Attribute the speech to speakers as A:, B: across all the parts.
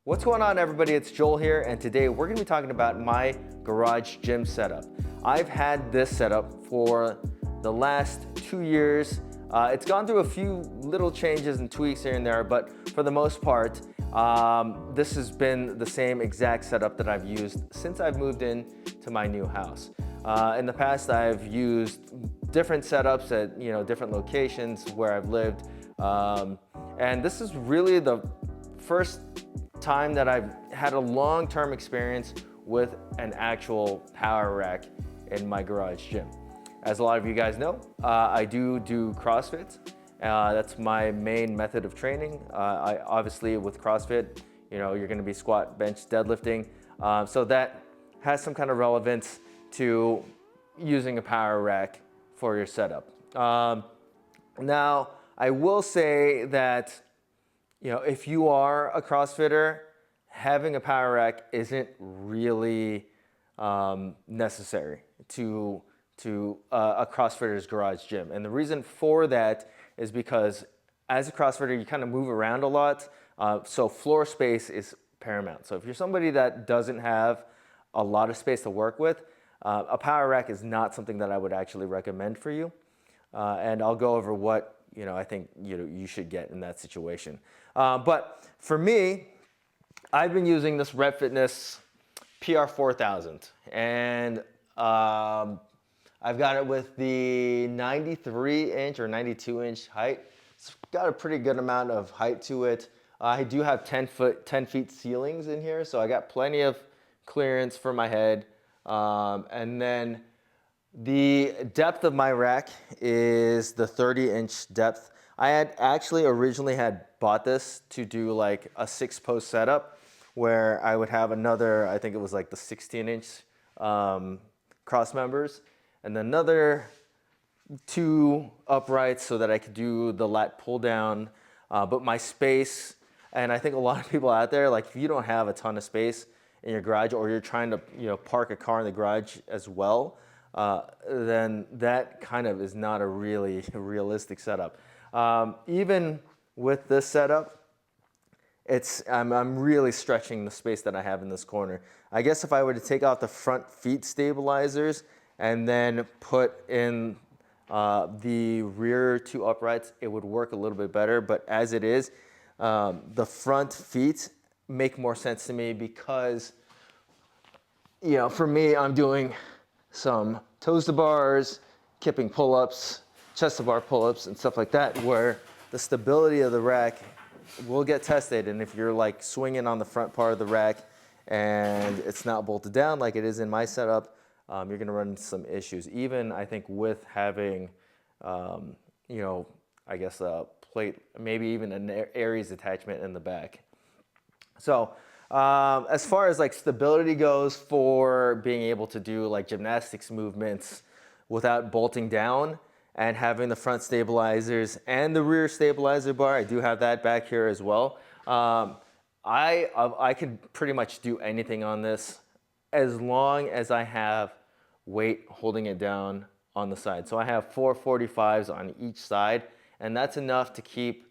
A: What's going on, everybody? It's Joel here, and today we're going to be talking about my garage gym setup. I've had this setup for the last 2 years. It's gone through a few little changes and tweaks here and there, but for the most part, this has been the same exact setup that I've used since I've moved in to my new house. In the past, I've used different setups at different locations where I've lived, and this is really the first time that I've had a long-term experience with an actual power rack in my garage gym. As a lot of you guys know, I do CrossFit. That's my main method of training. I obviously with CrossFit, you're gonna be squat, bench, deadlifting. So that has some kind of relevance to using a power rack for your setup. Now, I will say that if you are a CrossFitter, having a power rack isn't really necessary to a CrossFitter's garage gym. And the reason for that is because as a CrossFitter, you kind of move around a lot. So floor space is paramount. So if you're somebody that doesn't have a lot of space to work with, a power rack is not something that I would actually recommend for you. And I'll go over what I think you should get in that situation. But for me, I've been using this RepFitness PR-4000, and I've got it with the 93-inch or 92-inch height. It's got a pretty good amount of height to it. I do have 10 feet ceilings in here, so I got plenty of clearance for my head. And then the depth of my rack is the 30-inch depth. I had actually originally bought this to do like a 6-post setup where I would have another, I think it was like the 16-inch cross members, and then another 2 uprights so that I could do the lat pull down. But my space, and I think a lot of people out there, like if you don't have a ton of space in your garage, or you're trying to park a car in the garage as well, then that kind of is not a really realistic setup. Even with this setup, I'm really stretching the space that I have in this corner. I guess if I were to take out the front feet stabilizers and then put in the rear 2 uprights, it would work a little bit better. But as it is, the front feet make more sense to me because, for me, I'm doing some toes to bars, kipping pull-ups, chest to bar pull-ups, and stuff like that, where the stability of the rack will get tested. And if you're like swinging on the front part of the rack and it's not bolted down like it is in my setup, you're gonna run into some issues. Even I think with having, I guess a plate, maybe even an Aries attachment in the back. So as far as like stability goes for being able to do like gymnastics movements without bolting down and having the front stabilizers and the rear stabilizer bar, I do have that back here as well. I can pretty much do anything on this as long as I have weight holding it down on the side. So I have 4 45s on each side, and that's enough to keep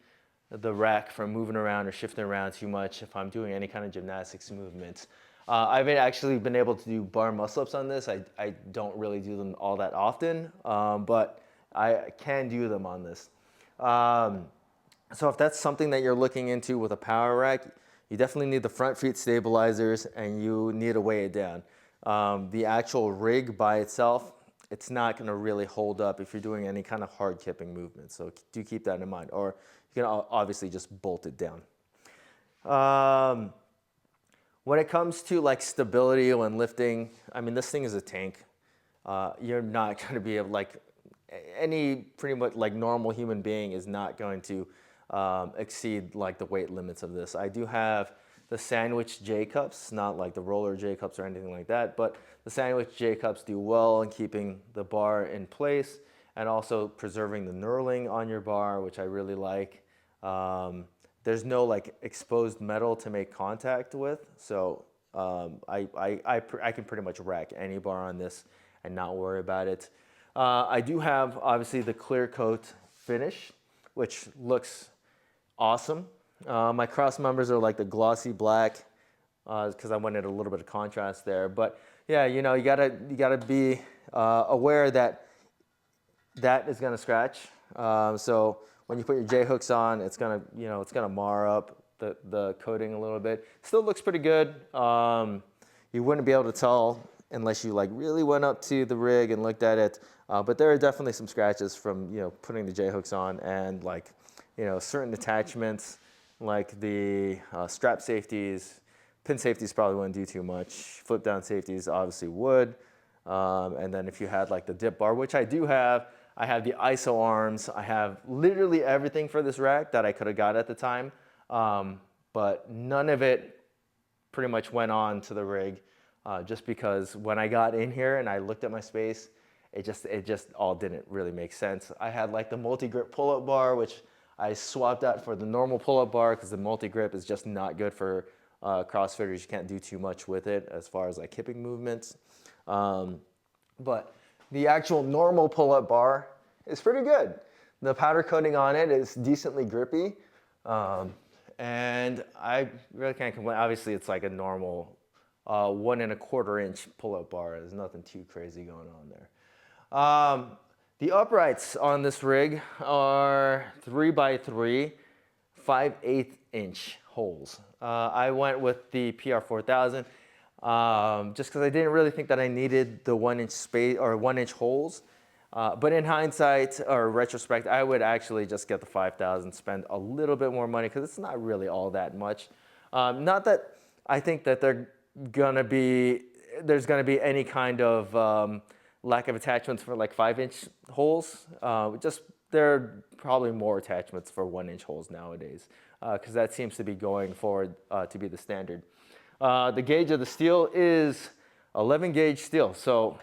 A: the rack from moving around or shifting around too much if I'm doing any kind of gymnastics movements. I've actually been able to do bar muscle-ups on this. I don't really do them all that often, but I can do them on this. So if that's something that you're looking into with a power rack, you definitely need the front feet stabilizers and you need to weigh it down. The actual rig by itself, it's not gonna really hold up if you're doing any kind of hard kipping movement. So do keep that in mind. Or you can obviously just bolt it down. When it comes to like stability when lifting, I mean, this thing is a tank. You're not gonna be able, like, any pretty much like normal human being is not going to exceed like the weight limits of this. I do have the sandwich J cups, not like the roller J cups or anything like that, but the sandwich J cups do well in keeping the bar in place and also preserving the knurling on your bar, which I really like. There's no like exposed metal to make contact with, so I can pretty much rack any bar on this and not worry about it. I do have obviously the clear coat finish, which looks awesome. My cross members are like the glossy black because I wanted a little bit of contrast there. But yeah, you know, you gotta be aware that that is gonna scratch. So when you put your J hooks on, it's gonna, you know, it's gonna mar up the coating a little bit. Still looks pretty good. You wouldn't be able to tell unless you like really went up to the rig and looked at it. But there are definitely some scratches from, you know, putting the J hooks on, and like, you know, certain attachments like the strap safeties, pin safeties probably wouldn't do too much. Flip down safeties obviously would. And then if you had like the dip bar, which I do have, I have the ISO arms. I have literally everything for this rack that I could have got at the time. But none of it pretty much went on to the rig just because when I got in here and I looked at my space, it just all didn't really make sense. I had like the multi-grip pull-up bar, which I swapped out for the normal pull-up bar because the multi-grip is just not good for CrossFitters. You can't do too much with it as far as like hipping movements. But the actual normal pull-up bar is pretty good. The powder coating on it is decently grippy. And I really can't complain. Obviously, it's like a normal 1 1/4 inch pull-up bar. There's nothing too crazy going on there. The uprights on this rig are 3x3, 5/8 inch holes. I went with the PR-4000 just because I didn't really think that I needed the 1 inch space or 1 inch holes. But in hindsight or retrospect, I would actually just get the 5000, spend a little bit more money because it's not really all that much. Not that I think that there's gonna be any kind of lack of attachments for like 5-inch holes. Just there are probably more attachments for 1 inch holes nowadays because that seems to be going forward to be the standard. The gauge of the steel is 11 gauge steel, so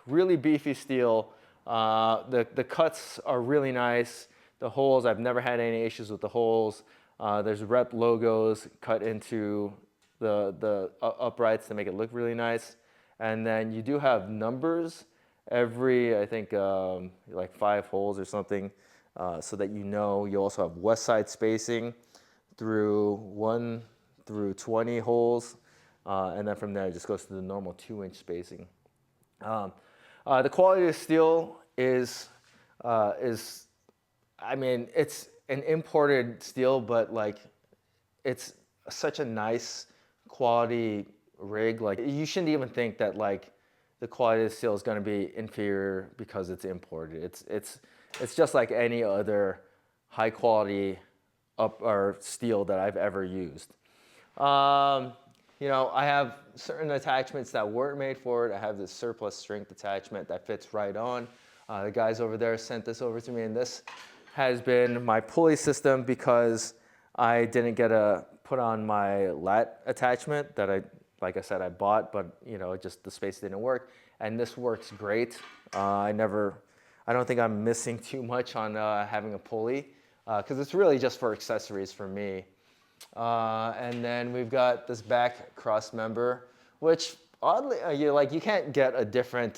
A: really beefy steel. The cuts are really nice. The holes, I've never had any issues with the holes. There's Rep logos cut into the uprights to make it look really nice. And then you do have numbers every, I think, like 5 holes or something, so that you know. You also have west side spacing through 1 through 20 holes. And then from there, it just goes to the normal 2-inch spacing. The quality of steel is, I mean, it's an imported steel, but like, it's such a nice quality rig. Like, you shouldn't even think that like the quality of the steel is going to be inferior because it's imported. It's just like any other high quality steel that I've ever used. You know, I have certain attachments that weren't made for it. I have this surplus strength attachment that fits right on. The guys over there sent this over to me, and this has been my pulley system because I didn't get to put on my lat attachment that like I said, I bought, but you know, just the space didn't work. And this works great. I don't think I'm missing too much on having a pulley because it's really just for accessories for me. And then we've got this back cross member, which oddly, you can't get a different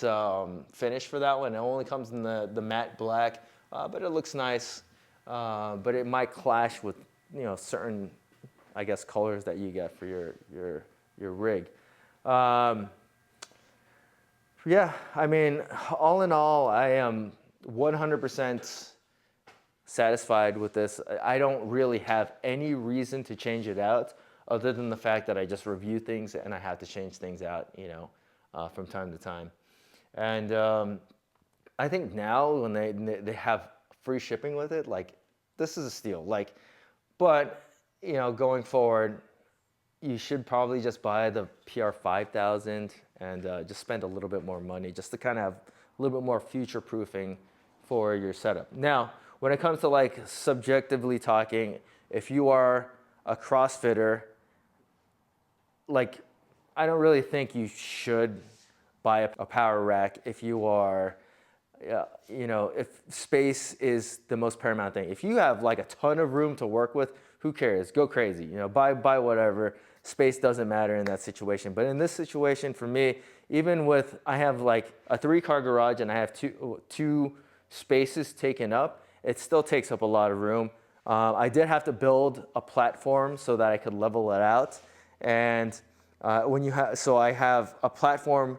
A: finish for that one. It only comes in the matte black, but it looks nice. But it might clash with, you know, certain, I guess, colors that you get for your rig. Yeah, I mean, all in all, I am 100% satisfied with this. I don't really have any reason to change it out other than the fact that I just review things and I have to change things out, you know, from time to time. And I think now when they have free shipping with it, like, this is a steal. Like, but, you know, going forward, you should probably just buy the PR-5000 and just spend a little bit more money just to kind of have a little bit more future proofing for your setup. Now, when it comes to like subjectively talking, if you are a CrossFitter, like, I don't really think you should buy a power rack if you are, you know, if space is the most paramount thing. If you have like a ton of room to work with, who cares? Go crazy, you know, buy whatever. Space doesn't matter in that situation. But in this situation, for me, even with, I have like a 3-car garage and I have two spaces taken up, it still takes up a lot of room. I did have to build a platform so that I could level it out. And so I have a platform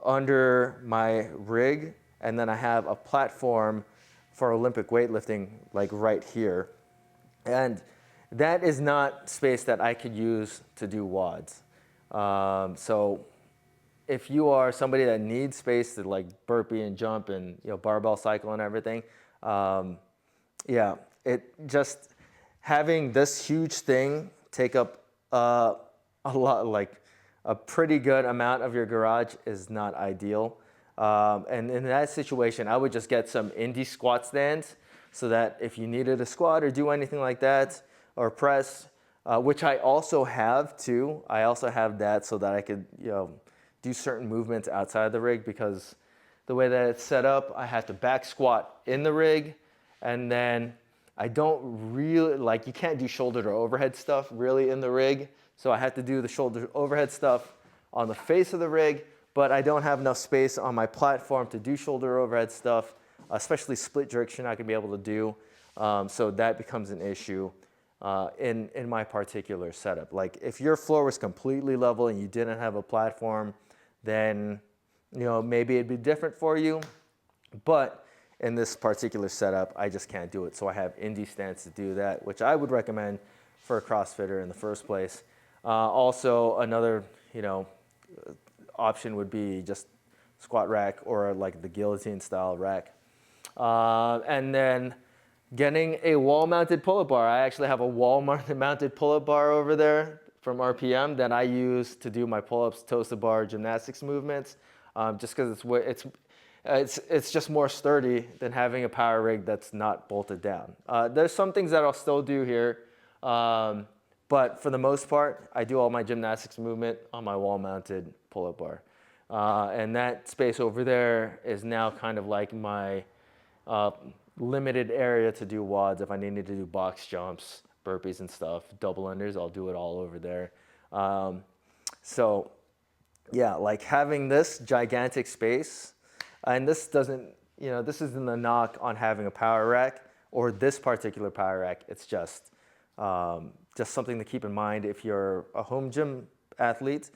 A: under my rig, and then I have a platform for Olympic weightlifting, like right here. And that is not space that I could use to do WODs. So if you are somebody that needs space to like burpee and jump and barbell cycle and everything, yeah, it just having this huge thing take up a lot, like a pretty good amount of your garage is not ideal. And in that situation, I would just get some indie squat stands so that if you needed a squat or do anything like that or press, which I also have too. I also have that so that I could do certain movements outside the rig, because the way that it's set up, I have to back squat in the rig, and then I don't really, like, you can't do shoulder to overhead stuff really in the rig. So I have to do the shoulder to overhead stuff on the face of the rig, but I don't have enough space on my platform to do shoulder to overhead stuff, especially split jerks you're not gonna be able to do. So that becomes an issue in my particular setup. Like if your floor was completely level and you didn't have a platform, then maybe it'd be different for you. But in this particular setup, I just can't do it. So I have indie stands to do that, which I would recommend for a CrossFitter in the first place. Also, another option would be just squat rack or like the guillotine style rack. And then getting a wall-mounted pull-up bar. I actually have a wall-mounted pull-up bar over there from RPM that I use to do my pull-ups, toes-to bar gymnastics movements, just because it's just more sturdy than having a power rig that's not bolted down. There's some things that I'll still do here, but for the most part, I do all my gymnastics movement on my wall-mounted pull-up bar. And that space over there is now kind of like my limited area to do WODs. If I needed to do box jumps, burpees and stuff, double unders, I'll do it all over there. So yeah, like having this gigantic space, and this doesn't, this isn't a knock on having a power rack or this particular power rack. It's just something to keep in mind if you're a home gym athlete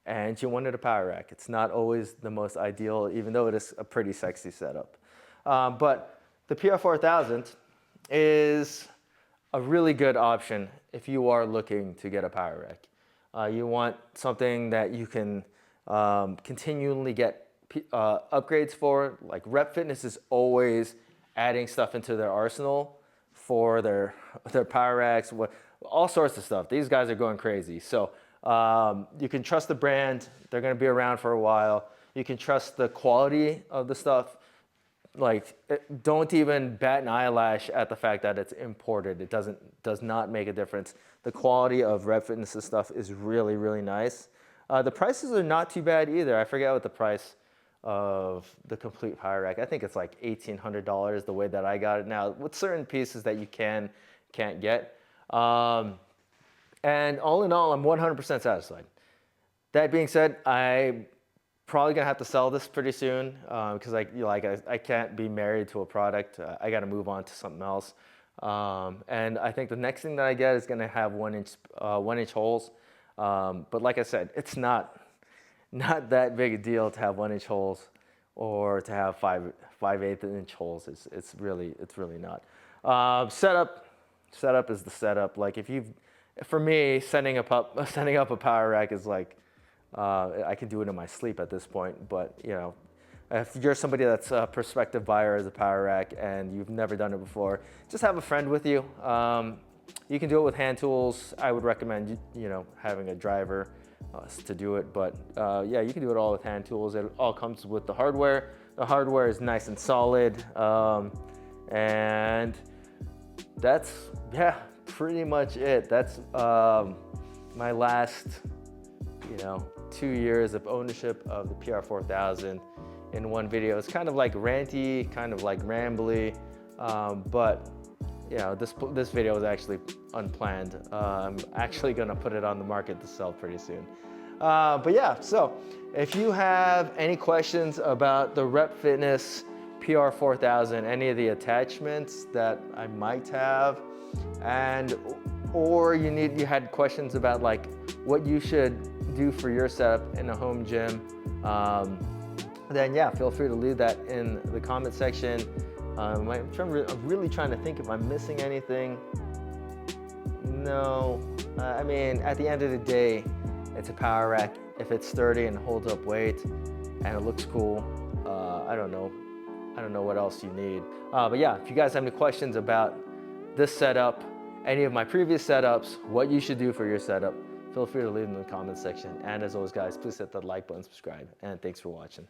A: and you wanted a power rack. It's not always the most ideal, even though it is a pretty sexy setup. But the PR-4000 is a really good option if you are looking to get a power rack. You want something that you can continually get upgrades for. Like RepFitness is always adding stuff into their arsenal for their power racks, all sorts of stuff. These guys are going crazy. So you can trust the brand. They're going to be around for a while. You can trust the quality of the stuff. Like, don't even bat an eyelash at the fact that it's imported. It does not make a difference. The quality of RepFitness' stuff is really, really nice. The prices are not too bad either. I forget what the price of the complete power rack. I think it's like $1,800 the way that I got it now, with certain pieces that you can't get. And all in all, I'm 100% satisfied. That being said, I'm probably gonna have to sell this pretty soon because I can't be married to a product. I got to move on to something else. And I think the next thing that I get is gonna have 1-inch holes. But like I said, it's not that big a deal to have 1-inch holes or to have 5/8-inch holes. It's really not. Setup is the setup. Like for me, setting up a power rack is like, I can do it in my sleep at this point, but if you're somebody that's a prospective buyer as a power rack and you've never done it before, just have a friend with you. You can do it with hand tools. I would recommend having a driver to do it, but yeah, you can do it all with hand tools. It all comes with the hardware. The hardware is nice and solid, and that's pretty much it. That's my last 2 years of ownership of the PR-4000 in one video. It's kind of like ranty, kind of like rambly, but this video is actually unplanned. I'm actually gonna put it on the market to sell pretty soon. But yeah, so if you have any questions about the RepFitness PR-4000, any of the attachments that I might have, or you had questions about like what you should do for your setup in a home gym, then yeah, feel free to leave that in the comment section. I'm really trying to think if I'm missing anything. No, I mean, at the end of the day, it's a power rack. If it's sturdy and holds up weight and it looks cool, I don't know what else you need. But yeah, if you guys have any questions about this setup, any of my previous setups, what you should do for your setup, feel free to leave them in the comments section. And as always, guys, please hit that like button, subscribe, and thanks for watching.